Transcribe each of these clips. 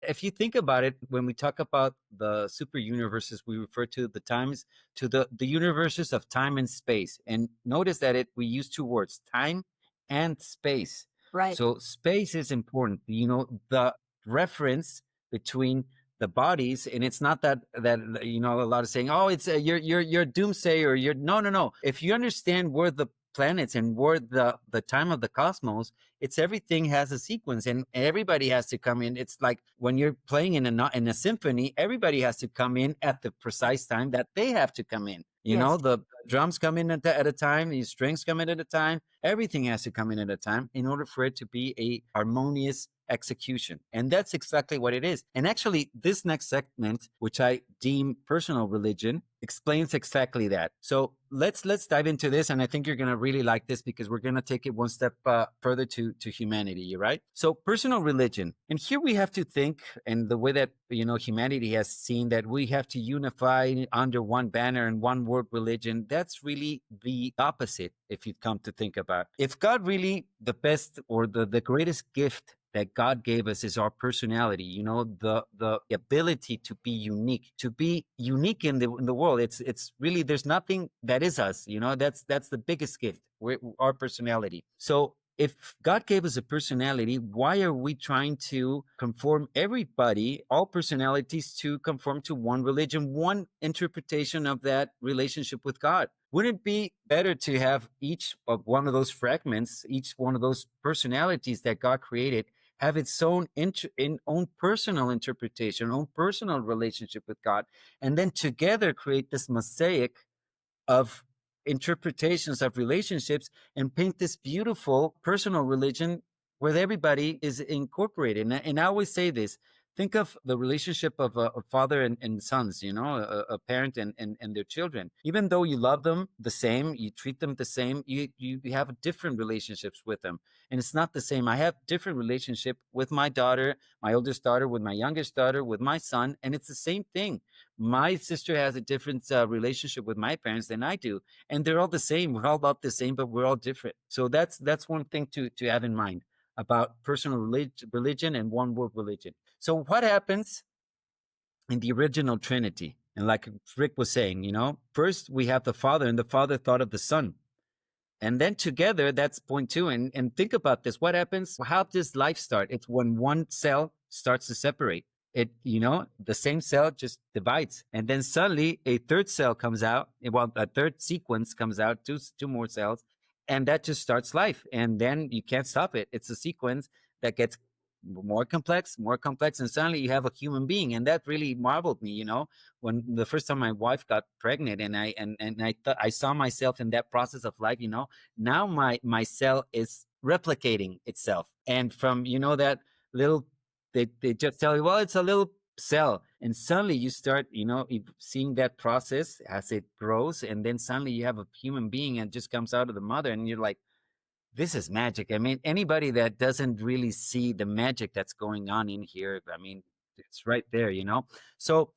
if you think about it, when we talk about the super universes, we refer to the universes of time and space. And notice that we use two words, time and space. Right. So space is important. The reference between the bodies, and it's not that a lot of saying, oh, it's you're doomsayer, you're no. If you understand where the planets and where the time of the cosmos, it's everything has a sequence and everybody has to come in. It's like when you're playing in a symphony, everybody has to come in at the precise time that they have to come in. Yes. The drums come in at a time, the strings come in at a time, everything has to come in at a time in order for it to be a harmonious execution. And that's exactly what it is. And actually, this next segment, which I deem personal religion, explains exactly that. So let's dive into this, and I think you're going to really like this because we're going to take it one step further to humanity, right? So personal religion, and here we have to think, and the way that humanity has seen that we have to unify under one banner and one word religion, that's really the opposite. If you come to think about, if God really the best or the greatest gift that God gave us is our personality, the ability to be unique in the world. It's really, there's nothing that is us, that's the biggest gift, our personality. So if God gave us a personality, why are we trying to conform everybody, all personalities, to conform to one religion, one interpretation of that relationship with God? Wouldn't it be better to have each of one of those fragments, each one of those personalities that God created, have its own own personal interpretation, own personal relationship with God, and then together create this mosaic of interpretations of relationships and paint this beautiful personal religion where everybody is incorporated. And I always say this: think of the relationship of a father and sons, a parent and their children. Even though you love them the same, you treat them the same, you have different relationships with them. And it's not the same. I have different relationship with my daughter, my oldest daughter, with my youngest daughter, with my son, and it's the same thing. My sister has a different relationship with my parents than I do, and they're all the same. We're all about the same, but we're all different. So that's one thing to have in mind about personal religion and one world religion. So what happens in the original Trinity? And like Rick was saying, first we have the Father, and the Father thought of the Son. And then together, that's point two. And think about this. What happens? How does life start? It's when one cell starts to separate. The same cell just divides. And then suddenly a third cell comes out. Well, a third sequence comes out, two more cells. And that just starts life. And then you can't stop it. It's a sequence that gets more complex. And suddenly you have a human being. And that really marveled me, when the first time my wife got pregnant, and I saw myself in that process of life, now my cell is replicating itself. And from, that little, they just tell you, well, it's a little cell. And suddenly you start, seeing that process as it grows. And then suddenly you have a human being and just comes out of the mother, and you're like, this is magic. I mean, anybody that doesn't really see the magic that's going on in here, I mean, it's right there, So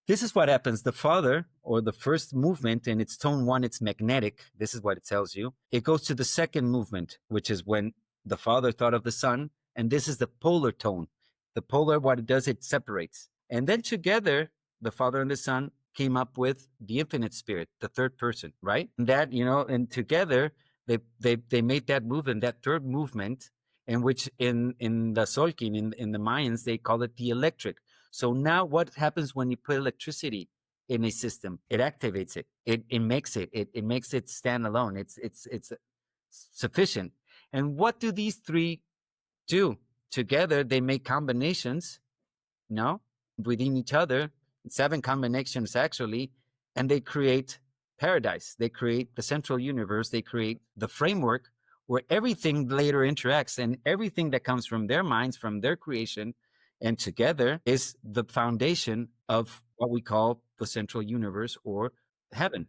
this is what happens. The Father, or the first movement, in its tone one, it's magnetic. This is what it tells you. It goes to the second movement, which is when the Father thought of the Son. And this is the polar tone. The polar, what it does, it separates. And then together, the Father and the Son came up with the infinite spirit, the third person, right? And that, and together, they made that movement, that third movement, in which in the Solkin, in the Mayans, they call it the electric. So now what happens when you put electricity in a system? It activates it. It makes it stand alone. It's sufficient. And what do these three do? Together, they make combinations, within each other, 7 combinations actually, and they create paradise. They create the central universe. They create the framework where everything later interacts, and everything that comes from their minds, from their creation, and together is the foundation of what we call the central universe, or heaven.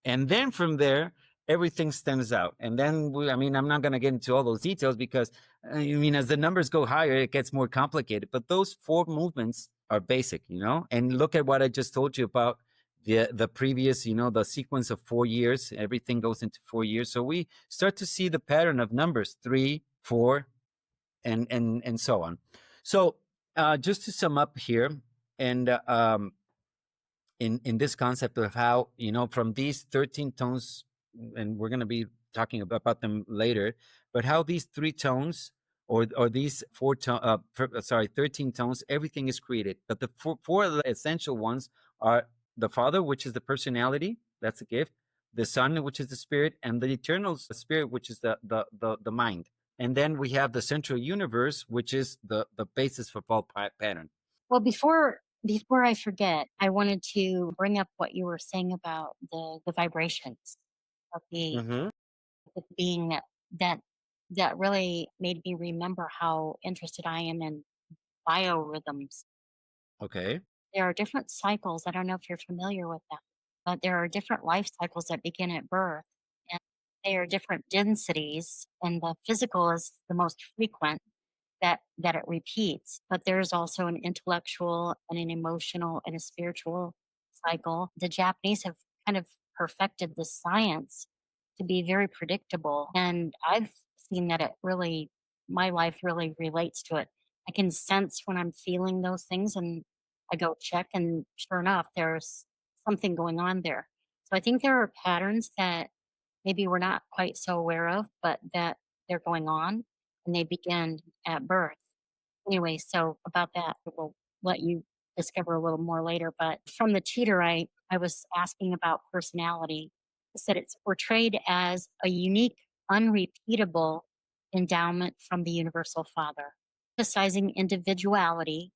And then from there, everything stems out. And then, I'm not going to get into all those details because, as the numbers go higher, it gets more complicated. But those 4 movements are basic, and look at what I just told you about the previous, the sequence of 4 years. Everything goes into 4 years. So we start to see the pattern of numbers, 3, 4, and so on. So Just to sum up here, and in this concept of how, from these 13 tones, and we're going to be talking about them later, but how these three tones, or these 13 tones, everything is created. But the four essential ones are the Father, which is the personality, that's a gift, the Son, which is the spirit, and the eternal spirit, which is the mind. And then we have the central universe, which is the basis for all pattern. Well, before I forget, I wanted to bring up what you were saying about the vibrations of Mm-hmm. the being that that really made me remember how interested I am in biorhythms. Okay. There are different cycles. I don't know if you're familiar with them, but there are different life cycles that begin at birth, and they are different densities, and the physical is the most frequent that it repeats. But there's also an intellectual and an emotional and a spiritual cycle. The Japanese have kind of perfected the science to be very predictable, and I've seen that it really my life really relates to it. I can sense when I'm feeling those things, and I go check, and sure enough, there's something going on there. So I think there are patterns that maybe we're not quite so aware of, but that they're going on, and they begin at birth. Anyway, so about that, we'll let you discover a little more later. But from the tutor, I was asking about personality. It said it's portrayed as a unique, unrepeatable endowment from the Universal Father, emphasizing individuality,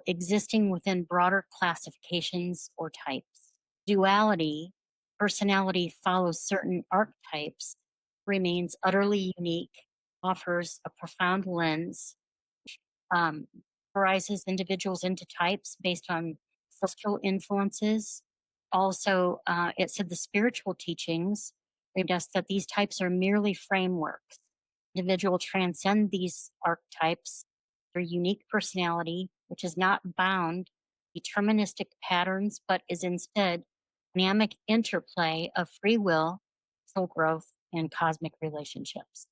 existing within broader classifications or types. Duality, personality follows certain archetypes, remains utterly unique, offers a profound lens, um, categorizes individuals into types based on social influences. Also, it said the spiritual teachings remind us that these types are merely frameworks. Individual transcend these archetypes, their unique personality, which is not bound deterministic patterns, but is instead dynamic interplay of free will, soul growth, and cosmic relationships.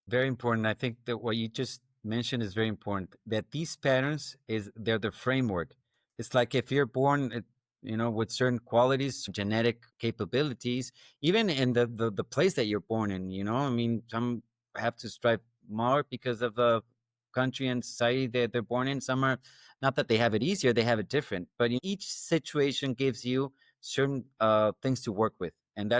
Very important. I think that what you just mentioned is very important. That these patterns they're the framework. It's like if you're born, with certain qualities, genetic capabilities, even in the place that you're born in. I mean, some have to strive more because of the country and society that they're born in. Some are not that they have it easier; they have it different. But each situation gives you certain things to work with, and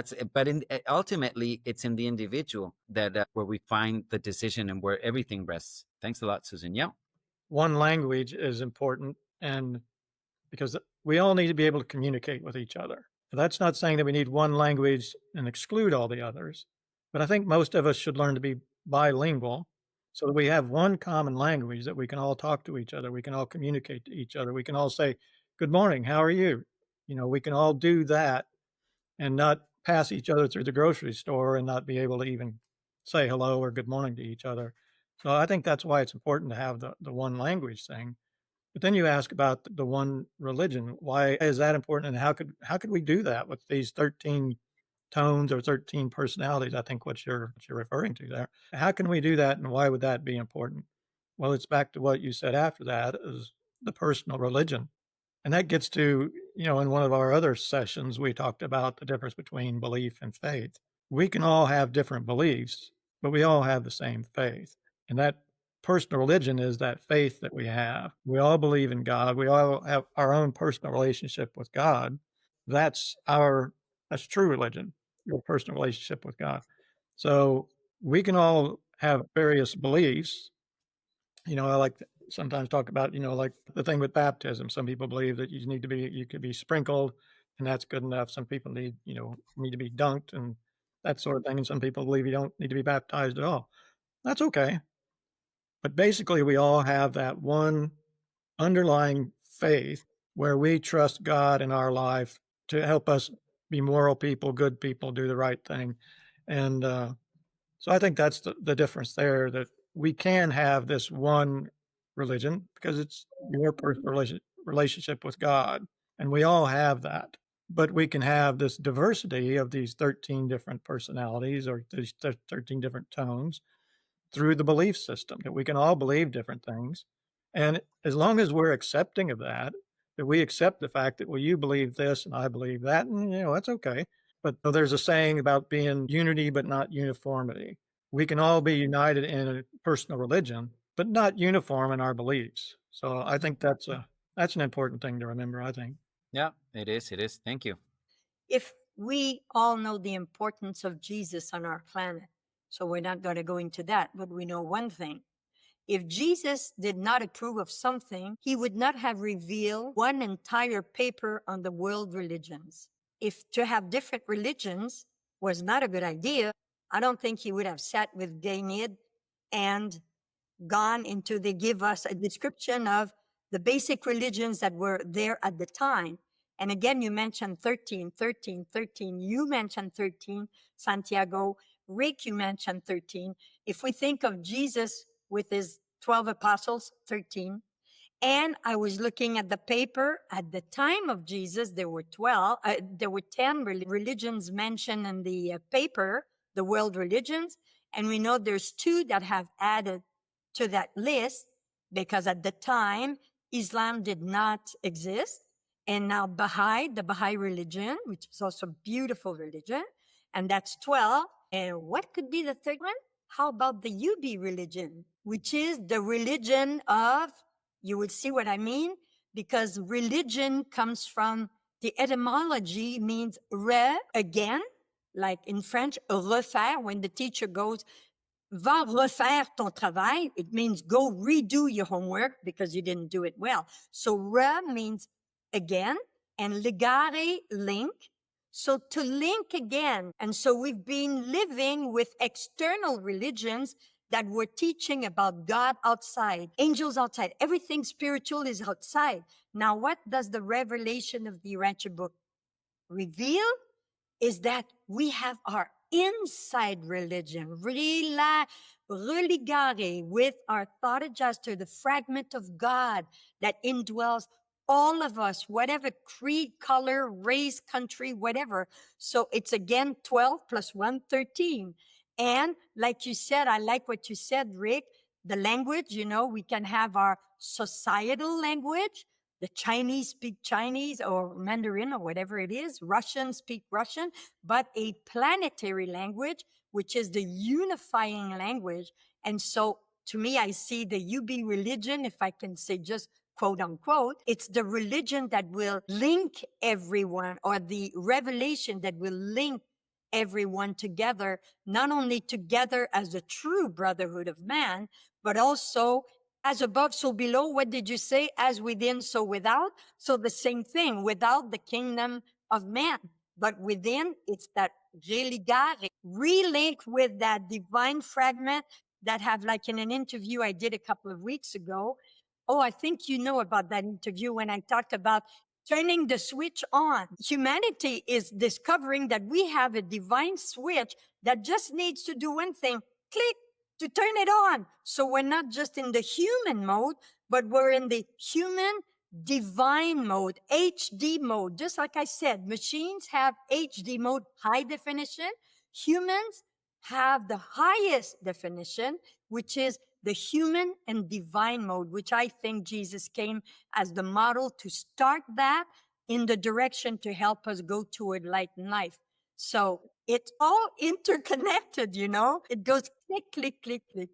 ultimately it's in the individual that where we find the decision and where everything rests. Thanks a lot, Susan. Yeah. One language is important, and because we all need to be able to communicate with each other. That's not saying that we need one language and exclude all the others, but I think most of us should learn to be bilingual so that we have one common language that we can all talk to each other, we can all communicate to each other, we can all say, "Good morning, how are you?" We can all do that and not pass each other through the grocery store and not be able to even say hello or good morning to each other. So I think that's why it's important to have the one language thing. But then you ask about the one religion. Why is that important? And how could we do that with these 13 tones or 13 personalities? I think what you're referring to there. How can we do that, and why would that be important? Well, it's back to what you said after that is the personal religion. And that gets to, in one of our other sessions, we talked about the difference between belief and faith. We can all have different beliefs, but we all have the same faith. And that personal religion is that faith that we have. We all believe in God. We all have our own personal relationship with God. That's that's true religion, your personal relationship with God. So we can all have various beliefs. I like to sometimes talk about, like the thing with baptism. Some people believe that you could be sprinkled and that's good enough. Some people need to be dunked and that sort of thing. And some people believe you don't need to be baptized at all. That's okay. But basically, we all have that one underlying faith where we trust God in our life to help us be moral people, good people, do the right thing. And so I think that's the difference there, that we can have this one religion because it's your personal relationship with God. And we all have that. But we can have this diversity of these 13 different personalities or these 13 different tones through the belief system, that we can all believe different things. And as long as we're accepting of that, that we accept the fact that, well, you believe this and I believe that, and that's okay. But there's a saying about being unity, but not uniformity. We can all be united in a personal religion, but not uniform in our beliefs. So I think that's an important thing to remember, I think. Yeah, it is. It is. Thank you. If we all know the importance of Jesus on our planet, so we're not going to go into that, but we know one thing. If Jesus did not approve of something, he would not have revealed one entire paper on the world religions. If to have different religions was not a good idea, I don't think he would have sat with Kneeland and gone into, they give us a description of the basic religions that were there at the time. And again, you mentioned 13, 13, 13. You mentioned 13, Santiago. Rick, you mentioned 13. If we think of Jesus with his 12 apostles, 13. And I was looking at the paper at the time of Jesus, there were 12, there were 10 religions mentioned in the paper, the world religions. And we know there's two that have added to that list because at the time, Islam did not exist. And now the Baha'i religion, which is also a beautiful religion, and that's 12. And what could be the third one? How about the UB religion, which is the religion of, you will see what I mean, because religion comes from the etymology means again, like in French, refaire, when the teacher goes, va refaire ton travail, it means go redo your homework because you didn't do it well. So means again, and legare, link. So to link again. And so we've been living with external religions that were teaching about God outside, angels outside, everything spiritual is outside. Now, what does the revelation of the Urantia book reveal? Is that we have our inside religion, religare with our thought adjuster, the fragment of God that indwells all of us, whatever creed, color, race, country, whatever. So it's again 12 plus 1, 13. And like you said, I like what you said, Rick, the language, we can have our societal language. The Chinese speak Chinese or Mandarin or whatever it is. Russians speak Russian, but a planetary language, which is the unifying language. And so to me, I see the UB religion, if I can say just quote unquote, it's the religion that will link everyone, or the revelation that will link everyone together, not only together as the true brotherhood of man, but also as above, so below. What did you say? As within, so without. So the same thing, without the kingdom of man, but within, it's that religare, relink with that divine fragment that have, like in an interview I did a couple of weeks ago. Oh, I think you know about that interview when I talked about turning the switch on. Humanity is discovering that we have a divine switch that just needs to do one thing, click, to turn it on. So we're not just in the human mode, but we're in the human divine mode, HD mode. Just like I said, machines have HD mode, high definition. Humans have the highest definition, which is the human and divine mode, which I think Jesus came as the model to start that in the direction to help us go toward light and life. So it's all interconnected, it goes click, click, click, click.